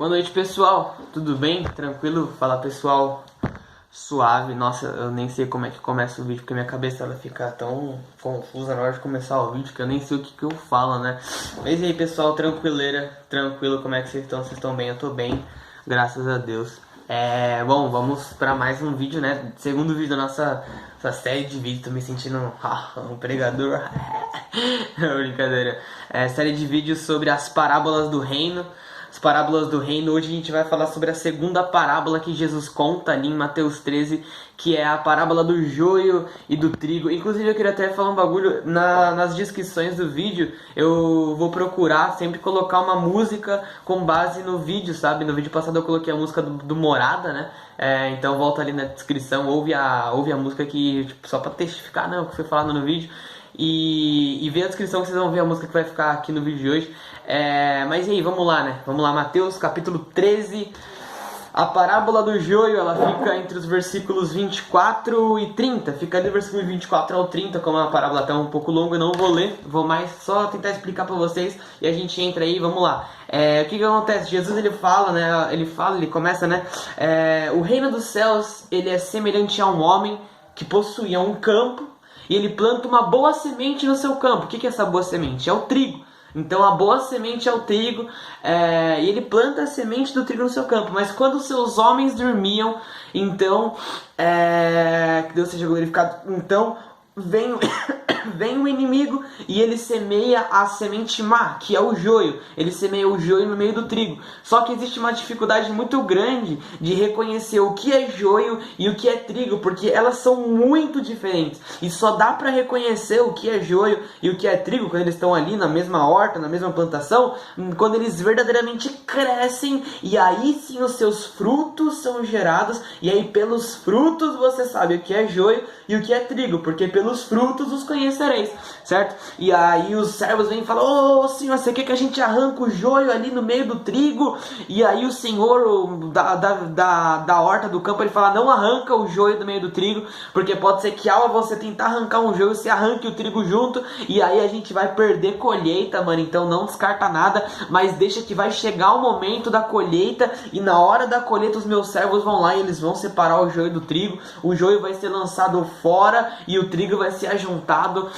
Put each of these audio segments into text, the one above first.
Boa noite, pessoal. Tudo bem? Tranquilo? Fala, pessoal. Suave. Nossa, eu nem sei como é que começa o vídeo, porque minha cabeça ela fica tão confusa na hora de começar o vídeo que eu nem sei o que eu falo, né? Mas e aí, pessoal, tranquileira, tranquilo, como é que vocês estão? Vocês estão bem? Eu tô bem, graças a Deus. Bom, vamos pra mais um vídeo, né? Segundo vídeo da nossa série de vídeos. Tô me sentindo um pregador. Brincadeira. Série de vídeos sobre as parábolas do reino. As parábolas do reino. Hoje a gente vai falar sobre a segunda parábola que Jesus conta ali em Mateus 13, que é a parábola do joio e do trigo. Inclusive eu queria até falar um bagulho, nas descrições do vídeo eu vou procurar sempre colocar uma música com base no vídeo, sabe? No vídeo passado eu coloquei a música do Morada, né? Então volta ali na descrição, ouve a música que, tipo, só pra testificar, né, o que foi falado no vídeo. E vê a descrição que vocês vão ver a música que vai ficar aqui no vídeo de hoje. Mas e aí, vamos lá, né? Vamos lá, Mateus capítulo 13. A parábola do joio, ela fica entre os versículos 24 e 30. Fica ali do versículo 24 ao 30, como a parábola tá um pouco longa, eu não vou ler. Vou mais só tentar explicar pra vocês e a gente entra aí, vamos lá. O que acontece? Jesus ele fala, né? Ele começa, né? O reino dos céus, ele é semelhante a um homem que possuía um campo e ele planta uma boa semente no seu campo. O que é essa boa semente? É o trigo. Então a boa semente é o trigo, e ele planta a semente do trigo no seu campo. Mas quando os seus homens dormiam, então, que Deus seja glorificado, então vem o inimigo e ele semeia a semente má, que é o joio. Ele semeia o joio no meio do trigo. Só que existe uma dificuldade muito grande de reconhecer o que é joio e o que é trigo, porque elas são muito diferentes. E só dá para reconhecer o que é joio e o que é trigo quando eles estão ali na mesma horta, na mesma plantação, quando eles verdadeiramente crescem, e aí sim os seus frutos são gerados, e aí pelos frutos você sabe o que é joio e o que é trigo, porque pelos frutos os conhecereis, certo? E aí os servos vêm e falam: ô senhor, você quer que a gente arranque o joio ali no meio do trigo? E aí o senhor da horta do campo, ele fala: não arranca o joio do meio do trigo, porque pode ser que ao você tentar arrancar um joio, você arranque o trigo junto, e aí a gente vai perder colheita, mano. Então não descarta nada, mas deixa que vai chegar o momento da colheita, e na hora da colheita os meus servos vão lá e eles vão separar o joio do trigo. O joio vai ser lançado fora e o trigo vai ser ajuntado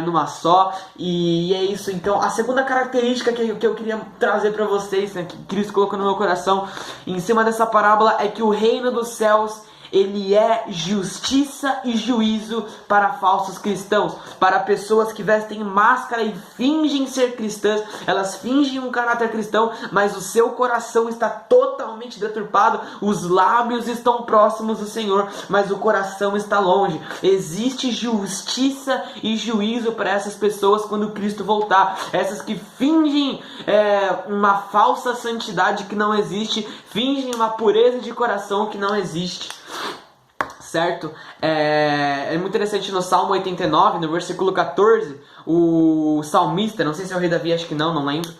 numa só. E é isso. Então a segunda característica que eu queria trazer para vocês, né, que Cristo colocou no meu coração em cima dessa parábola, é que o reino dos céus, ele é justiça e juízo para falsos cristãos, para pessoas que vestem máscara e fingem ser cristãs. Elas fingem um caráter cristão, mas o seu coração está totalmente deturpado. Os lábios estão próximos do Senhor, mas o coração está longe. Existe justiça e juízo para essas pessoas quando Cristo voltar. Essas que fingem uma falsa santidade que não existe, fingem uma pureza de coração que não existe. Certo? É muito interessante no Salmo 89, no versículo 14, o salmista, não sei se é o rei Davi, acho que não lembro.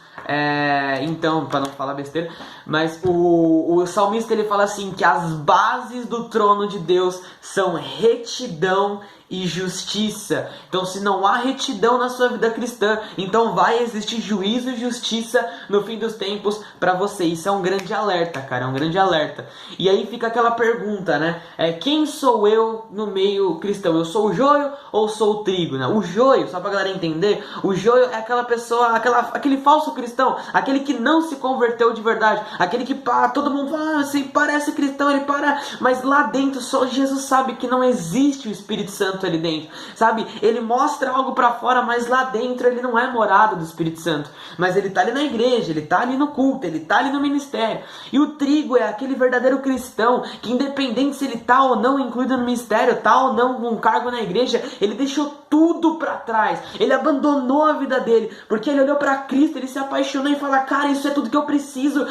Então, para não falar besteira, mas o salmista ele fala assim, que as bases do trono de Deus são retidão e justiça. Então, se não há retidão na sua vida cristã, então vai existir juízo e justiça no fim dos tempos para você. Isso é um grande alerta, cara, é um grande alerta. E aí fica aquela pergunta, né? Quem sou eu no meio cristão? Eu sou o joio ou sou o trigo, né? O joio, só pra galera entender, o joio é aquela pessoa, aquele falso cristão, aquele que não se converteu de verdade, aquele que todo mundo fala, assim, parece cristão, ele para, mas lá dentro só Jesus sabe que não existe o Espírito Santo ali dentro, sabe? Ele mostra algo pra fora, mas lá dentro ele não é morada do Espírito Santo, mas ele tá ali na igreja, ele tá ali no culto, ele tá ali no ministério. E o trigo é aquele verdadeiro cristão que, independente se ele tá ou não incluído no ministério, tá ou não com um cargo na igreja, ele deixou tudo pra trás, ele abandonou a vida dele, porque ele olhou pra Cristo, ele se apaixonou e falou: cara, isso é tudo que eu preciso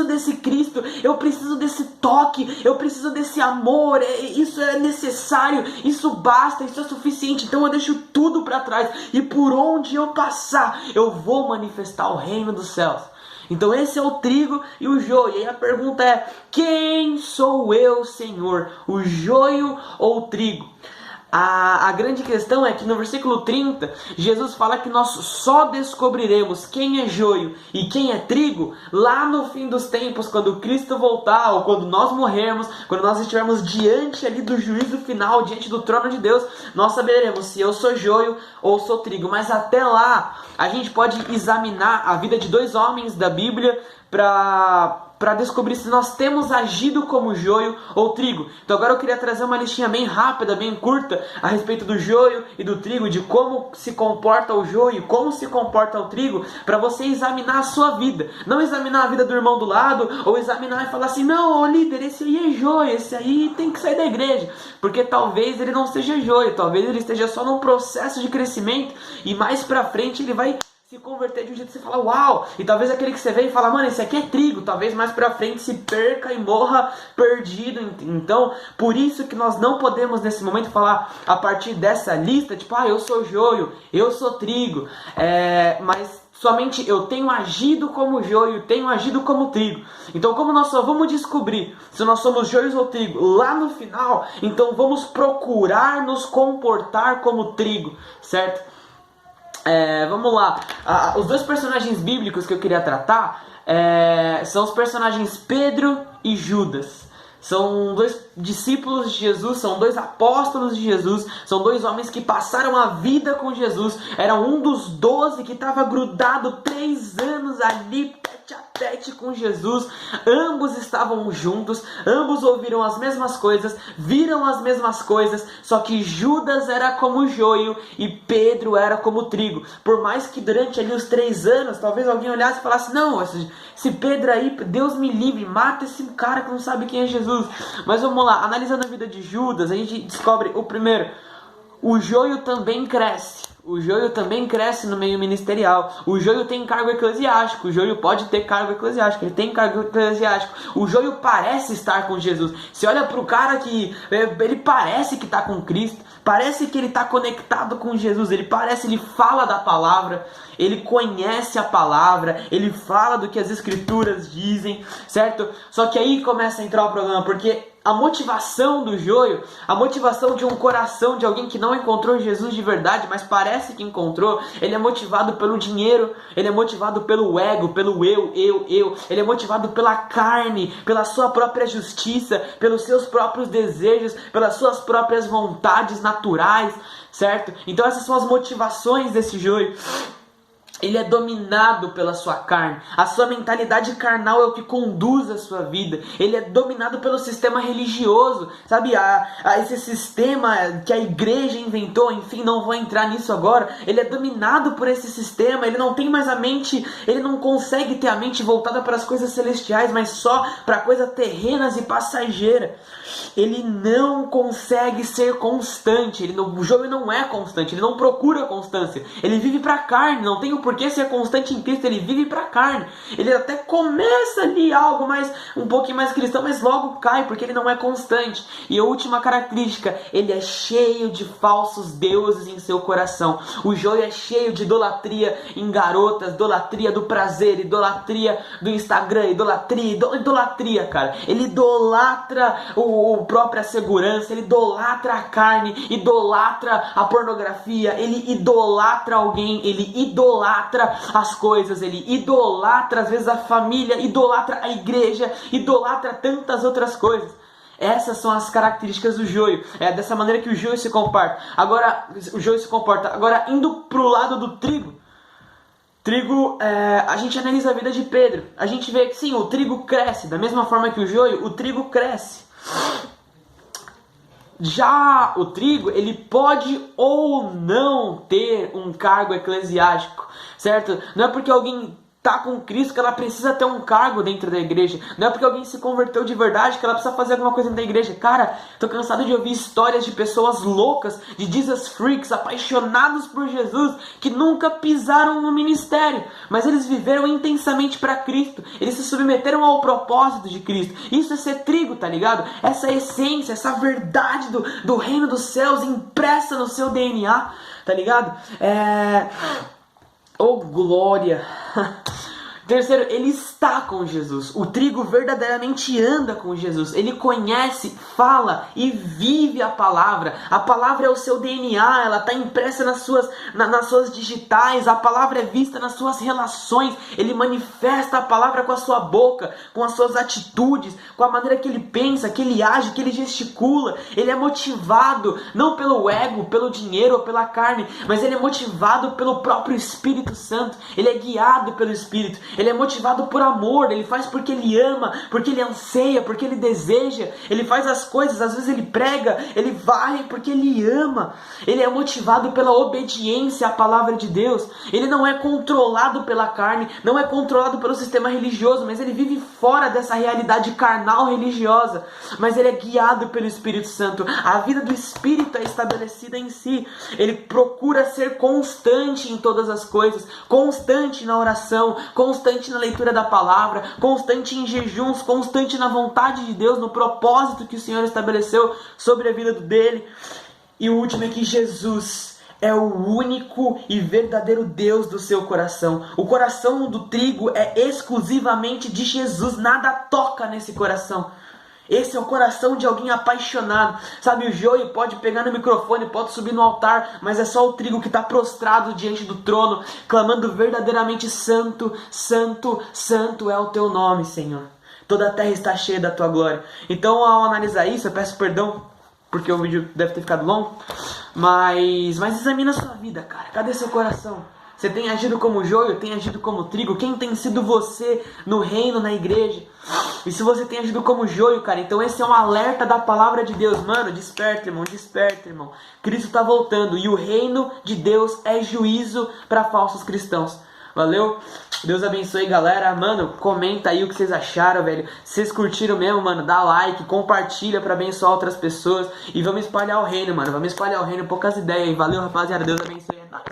desse Cristo, eu preciso desse toque, eu preciso desse amor, isso é necessário, isso basta, isso é suficiente, então eu deixo tudo pra trás, e por onde eu passar, eu vou manifestar o reino dos céus. Então esse é o trigo e o joio. E aí a pergunta é: quem sou eu, Senhor? O joio ou o trigo? A grande questão é que no versículo 30, Jesus fala que nós só descobriremos quem é joio e quem é trigo lá no fim dos tempos, quando Cristo voltar, ou quando nós morrermos, quando nós estivermos diante ali do juízo final, diante do trono de Deus, nós saberemos se eu sou joio ou sou trigo. Mas até lá, a gente pode examinar a vida de dois homens da Bíblia para descobrir se nós temos agido como joio ou trigo. Então agora eu queria trazer uma listinha bem rápida, bem curta, a respeito do joio e do trigo, de como se comporta o joio, como se comporta o trigo, para você examinar a sua vida. Não examinar a vida do irmão do lado, ou examinar e falar assim, não, ô líder, esse aí é joio, esse aí tem que sair da igreja. Porque talvez ele não seja joio, talvez ele esteja só num processo de crescimento, e mais pra frente ele vai se converter de um jeito que você fala, uau! E talvez aquele que você vê e fala, mano, esse aqui é trigo, talvez mais pra frente se perca e morra perdido. Então, por isso que nós não podemos nesse momento falar a partir dessa lista, tipo, eu sou joio, eu sou trigo, mas somente eu tenho agido como joio, tenho agido como trigo. Então, como nós só vamos descobrir se nós somos joios ou trigo lá no final, então vamos procurar nos comportar como trigo, certo? Vamos lá, os dois personagens bíblicos que eu queria tratar são os personagens Pedro e Judas. São dois discípulos de Jesus, são dois apóstolos de Jesus, são dois homens que passaram a vida com Jesus. Era um dos 12 que estava grudado 3 anos ali, tete a tete com Jesus. Ambos estavam juntos, ambos ouviram as mesmas coisas, viram as mesmas coisas, só que Judas era como joio e Pedro era como trigo. Por mais que durante ali os 3 anos, talvez alguém olhasse e falasse, não, esse Pedro aí, Deus me livre, mata esse cara que não sabe quem é Jesus. Mas vamos lá, analisando a vida de Judas, a gente descobre o primeiro, o joio também cresce. O joio também cresce no meio ministerial. O joio tem cargo eclesiástico. O joio pode ter cargo eclesiástico. Ele tem cargo eclesiástico. O joio parece estar com Jesus. Você olha para o cara que ele parece que está com Cristo. Parece que ele está conectado com Jesus. Ele fala da palavra. Ele conhece a palavra. Ele fala do que as escrituras dizem, certo? Só que aí começa a entrar o problema, porque a motivação do joio, a motivação de um coração de alguém que não encontrou Jesus de verdade, mas parece que encontrou, ele é motivado pelo dinheiro, ele é motivado pelo ego, pelo eu, ele é motivado pela carne, pela sua própria justiça, pelos seus próprios desejos, pelas suas próprias vontades naturais, certo? Então essas são as motivações desse joio. Ele é dominado pela sua carne. A sua mentalidade carnal é o que conduz a sua vida. Ele é dominado pelo sistema religioso. Sabe, esse sistema que a igreja inventou, enfim, não vou entrar nisso agora. Ele é dominado por esse sistema. Ele não tem mais a mente, ele não consegue ter a mente voltada para as coisas celestiais, mas só para coisas terrenas e passageiras. Ele não consegue ser constante. O joio não é constante. Ele não procura constância. Ele vive para a carne. Não tem o porquê ser constante em Cristo. Ele vive para a carne. Ele até começa ali algo um pouquinho mais cristão, mas logo cai porque ele não é constante. E a última característica, ele é cheio de falsos deuses em seu coração. O joio é cheio de idolatria em garotas, idolatria do prazer, idolatria do Instagram, idolatria, cara. Ele idolatra a própria segurança, ele idolatra a carne, idolatra a pornografia, ele idolatra alguém, ele idolatra as coisas, ele idolatra às vezes a família, idolatra a igreja, idolatra tantas outras coisas. Essas são as características do joio. É dessa maneira que o joio se comporta. Agora, indo pro lado do trigo. A gente analisa a vida de Pedro. A gente vê que sim, o trigo cresce. Da mesma forma que o joio, o trigo cresce. Já o trigo, ele pode ou não ter um cargo eclesiástico, certo? Não é porque alguém está com Cristo que ela precisa ter um cargo dentro da igreja. Não é porque alguém se converteu de verdade que ela precisa fazer alguma coisa dentro da igreja. Cara, tô cansado de ouvir histórias de pessoas loucas, de Jesus freaks, apaixonados por Jesus, que nunca pisaram no ministério, mas eles viveram intensamente para Cristo. Eles se submeteram ao propósito de Cristo. Isso é ser trigo, tá ligado? Essa essência, essa verdade do reino dos céus impressa no seu DNA, tá ligado? Oh, glória! Terceiro, ele está com Jesus. O trigo verdadeiramente anda com Jesus. Ele conhece, fala e vive a palavra. A palavra é o seu DNA, ela está impressa nas suas digitais. A palavra é vista nas suas relações. Ele manifesta a palavra com a sua boca, com as suas atitudes, com a maneira que ele pensa, que ele age, que ele gesticula. Ele é motivado não pelo ego, pelo dinheiro ou pela carne, mas ele é motivado pelo próprio Espírito Santo. Ele é guiado pelo Espírito. Ele é motivado por amor, ele faz porque ele ama, porque ele anseia, porque ele deseja. Ele faz as coisas, às vezes ele prega, ele varre porque ele ama. Ele é motivado pela obediência à palavra de Deus. Ele não é controlado pela carne, não é controlado pelo sistema religioso, mas ele vive fora dessa realidade carnal religiosa. Mas ele é guiado pelo Espírito Santo. A vida do Espírito é estabelecida em si. Ele procura ser constante em todas as coisas, constante na oração, constante na leitura da palavra, constante em jejuns, constante na vontade de Deus, no propósito que o Senhor estabeleceu sobre a vida dele. E o último é que Jesus é o único e verdadeiro Deus do seu coração. O coração do trigo é exclusivamente de Jesus, nada toca nesse coração. Esse é o coração de alguém apaixonado. Sabe, o joio pode pegar no microfone, pode subir no altar, mas é só o trigo que está prostrado diante do trono, clamando verdadeiramente: santo, santo, santo é o teu nome, Senhor. Toda a terra está cheia da tua glória. Então, ao analisar isso, eu peço perdão, porque o vídeo deve ter ficado longo, mas examina a sua vida, cara. Cadê seu coração? Você tem agido como joio? Tem agido como trigo? Quem tem sido você no reino, na igreja? E se você tem agido como joio, cara, então esse é um alerta da palavra de Deus. Mano, desperta, irmão, desperta, irmão. Cristo está voltando e o reino de Deus é juízo para falsos cristãos. Valeu? Deus abençoe, galera. Mano, comenta aí o que vocês acharam, velho. Se vocês curtiram mesmo, mano, dá like, compartilha pra abençoar outras pessoas. E vamos espalhar o reino, mano. Vamos espalhar o reino, poucas ideias aí. Valeu, rapaziada. Deus abençoe. É nóis.